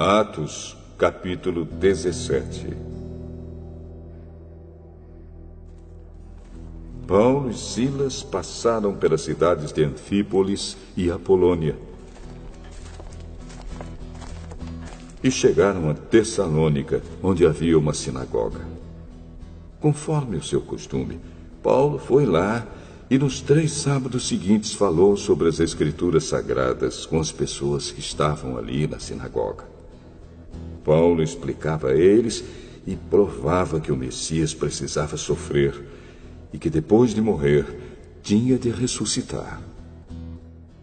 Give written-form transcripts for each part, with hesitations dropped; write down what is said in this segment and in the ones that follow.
Atos, capítulo 17. Paulo e Silas passaram pelas cidades de Anfípolis e Apolônia e chegaram a Tessalônica, onde havia uma sinagoga. Conforme o seu costume, Paulo foi lá e nos 3 sábados seguintes falou sobre as Escrituras Sagradas com as pessoas que estavam ali na sinagoga. Paulo explicava a eles e provava que o Messias precisava sofrer e que depois de morrer tinha de ressuscitar.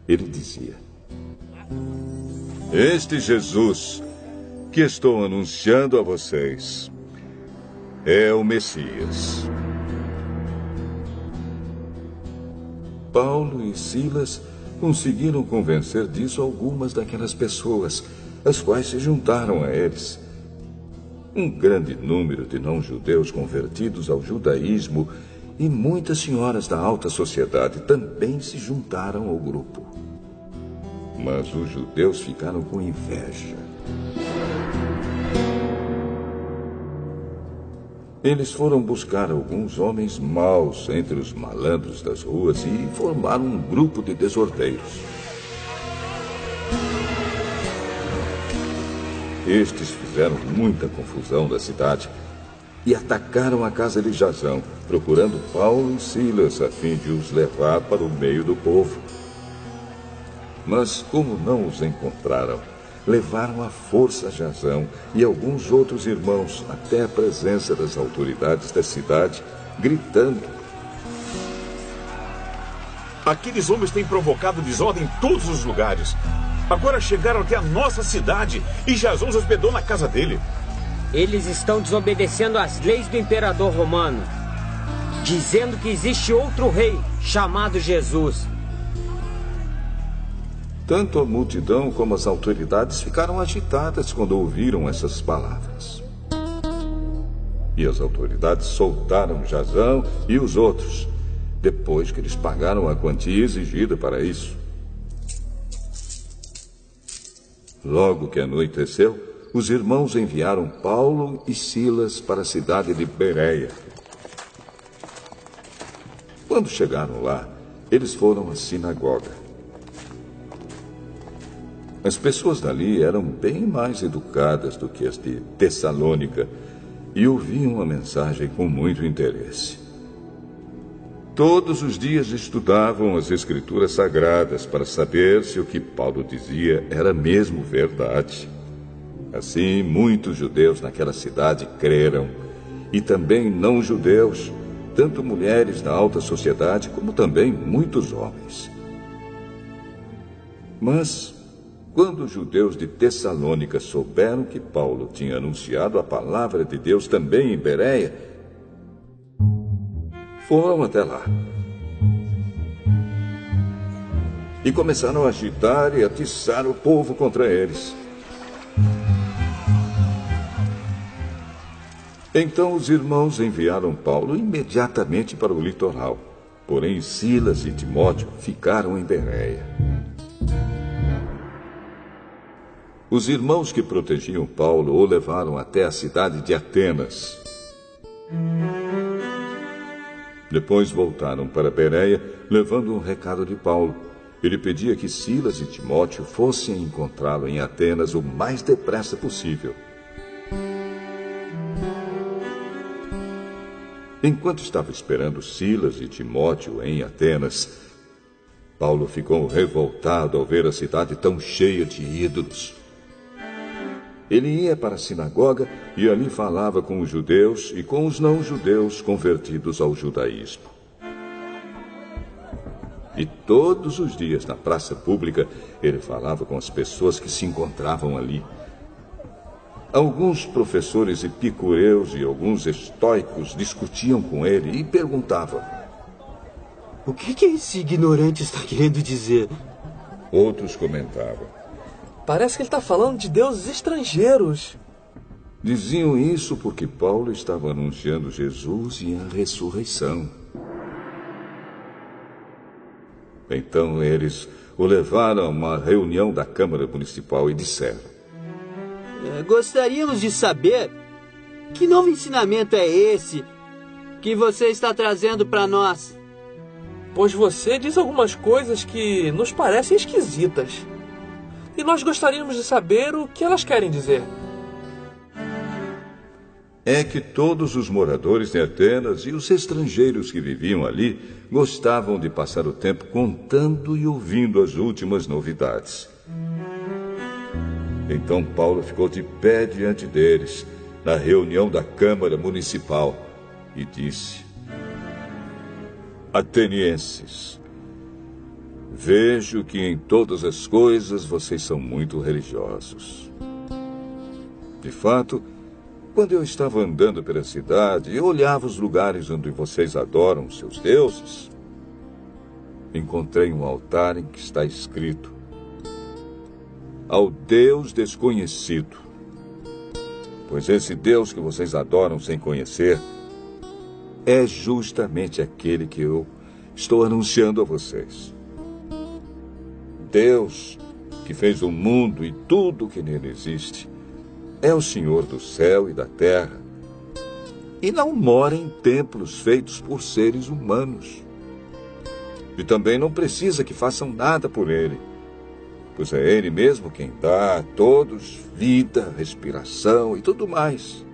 Ele dizia: "Este Jesus que estou anunciando a vocês é o Messias." Paulo e Silas conseguiram convencer disso algumas daquelas pessoas, as quais se juntaram a eles. Um grande número de não-judeus convertidos ao judaísmo e muitas senhoras da alta sociedade também se juntaram ao grupo. Mas os judeus ficaram com inveja. Eles foram buscar alguns homens maus entre os malandros das ruas e formaram um grupo de desordeiros. Estes fizeram muita confusão na cidade e atacaram a casa de Jasão, procurando Paulo e Silas a fim de os levar para o meio do povo. Mas, como não os encontraram, levaram à força Jasão e alguns outros irmãos até a presença das autoridades da cidade, gritando: "Aqueles homens têm provocado desordem em todos os lugares. Agora chegaram até a nossa cidade e Jasão se hospedou na casa dele." Eles estão desobedecendo às leis do imperador romano, dizendo que existe outro rei chamado Jesus. Tanto a multidão como as autoridades ficaram agitadas quando ouviram essas palavras. E as autoridades soltaram Jasão e os outros, depois que eles pagaram a quantia exigida para isso. Logo que anoiteceu, os irmãos enviaram Paulo e Silas para a cidade de Bereia. Quando chegaram lá, eles foram à sinagoga. As pessoas dali eram bem mais educadas do que as de Tessalônica e ouviam a mensagem com muito interesse. Todos os dias estudavam as Escrituras Sagradas para saber se o que Paulo dizia era mesmo verdade. Assim, muitos judeus naquela cidade creram, e também não-judeus, tanto mulheres da alta sociedade como também muitos homens. Mas quando os judeus de Tessalônica souberam que Paulo tinha anunciado a palavra de Deus também em Bereia, foram até lá e começaram a agitar e atiçar o povo contra eles. Então os irmãos enviaram Paulo imediatamente para o litoral, porém Silas e Timóteo ficaram em Bereia. Os irmãos que protegiam Paulo o levaram até a cidade de Atenas. Depois voltaram para Bereia, levando um recado de Paulo. Ele pedia que Silas e Timóteo fossem encontrá-lo em Atenas o mais depressa possível. Enquanto estava esperando Silas e Timóteo em Atenas, Paulo ficou revoltado ao ver a cidade tão cheia de ídolos. Ele ia para a sinagoga e ali falava com os judeus e com os não-judeus convertidos ao judaísmo. E todos os dias, na praça pública, ele falava com as pessoas que se encontravam ali. Alguns professores epicureus e alguns estoicos discutiam com ele e perguntavam: "O que esse ignorante está querendo dizer?" Outros comentavam: "Parece que ele está falando de deuses estrangeiros." Diziam isso porque Paulo estava anunciando Jesus e a ressurreição. Então eles o levaram a uma reunião da Câmara Municipal e disseram: Gostaríamos de saber que novo ensinamento é esse que você está trazendo para nós. Pois você diz algumas coisas que nos parecem esquisitas. E nós gostaríamos de saber o que elas querem dizer. É que todos os moradores de Atenas e os estrangeiros que viviam ali gostavam de passar o tempo contando e ouvindo as últimas novidades. Então Paulo ficou de pé diante deles, na reunião da Câmara Municipal, e disse: Atenienses, vejo que em todas as coisas vocês são muito religiosos. De fato, quando eu estava andando pela cidade e olhava os lugares onde vocês adoram seus deuses, encontrei um altar em que está escrito: Ao Deus desconhecido. Pois esse Deus que vocês adoram sem conhecer é justamente aquele que eu estou anunciando a vocês. Deus, que fez o mundo e tudo o que nele existe, é o Senhor do céu e da terra, e não mora em templos feitos por seres humanos. E também não precisa que façam nada por ele, pois é ele mesmo quem dá a todos vida, respiração e tudo mais.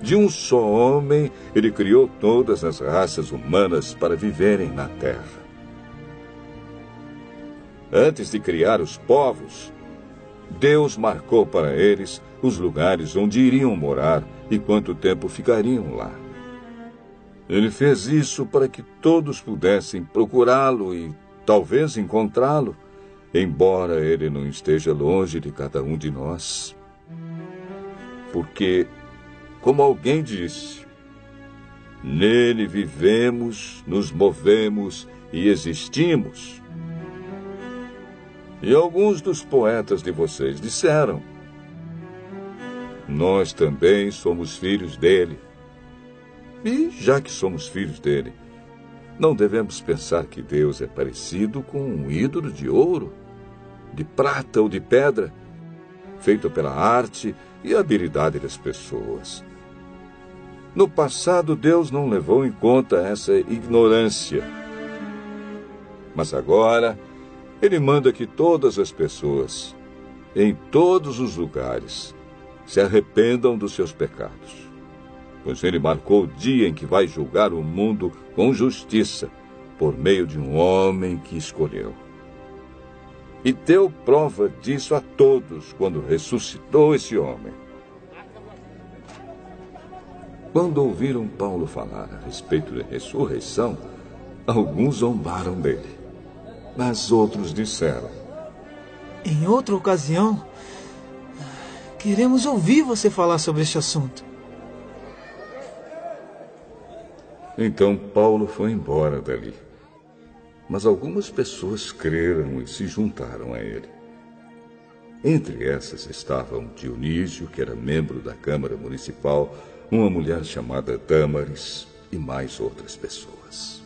De um só homem, ele criou todas as raças humanas para viverem na terra. Antes de criar os povos, Deus marcou para eles os lugares onde iriam morar e quanto tempo ficariam lá. Ele fez isso para que todos pudessem procurá-lo e talvez encontrá-lo, embora ele não esteja longe de cada um de nós. Porque, como alguém disse, nele vivemos, nos movemos e existimos. E alguns dos poetas de vocês disseram: nós também somos filhos dele. E, já que somos filhos dele, não devemos pensar que Deus é parecido com um ídolo de ouro, de prata ou de pedra, feito pela arte e habilidade das pessoas. No passado, Deus não levou em conta essa ignorância. Mas agora, Ele manda que todas as pessoas, em todos os lugares, se arrependam dos seus pecados. Pois Ele marcou o dia em que vai julgar o mundo com justiça, por meio de um homem que escolheu. E deu prova disso a todos quando ressuscitou esse homem. Quando ouviram Paulo falar a respeito da ressurreição, alguns zombaram dele. Mas outros disseram: em outra ocasião, queremos ouvir você falar sobre este assunto. Então Paulo foi embora dali. Mas algumas pessoas creram e se juntaram a ele. Entre essas estavam Dionísio, que era membro da Câmara Municipal, uma mulher chamada Dâmaris e mais outras pessoas.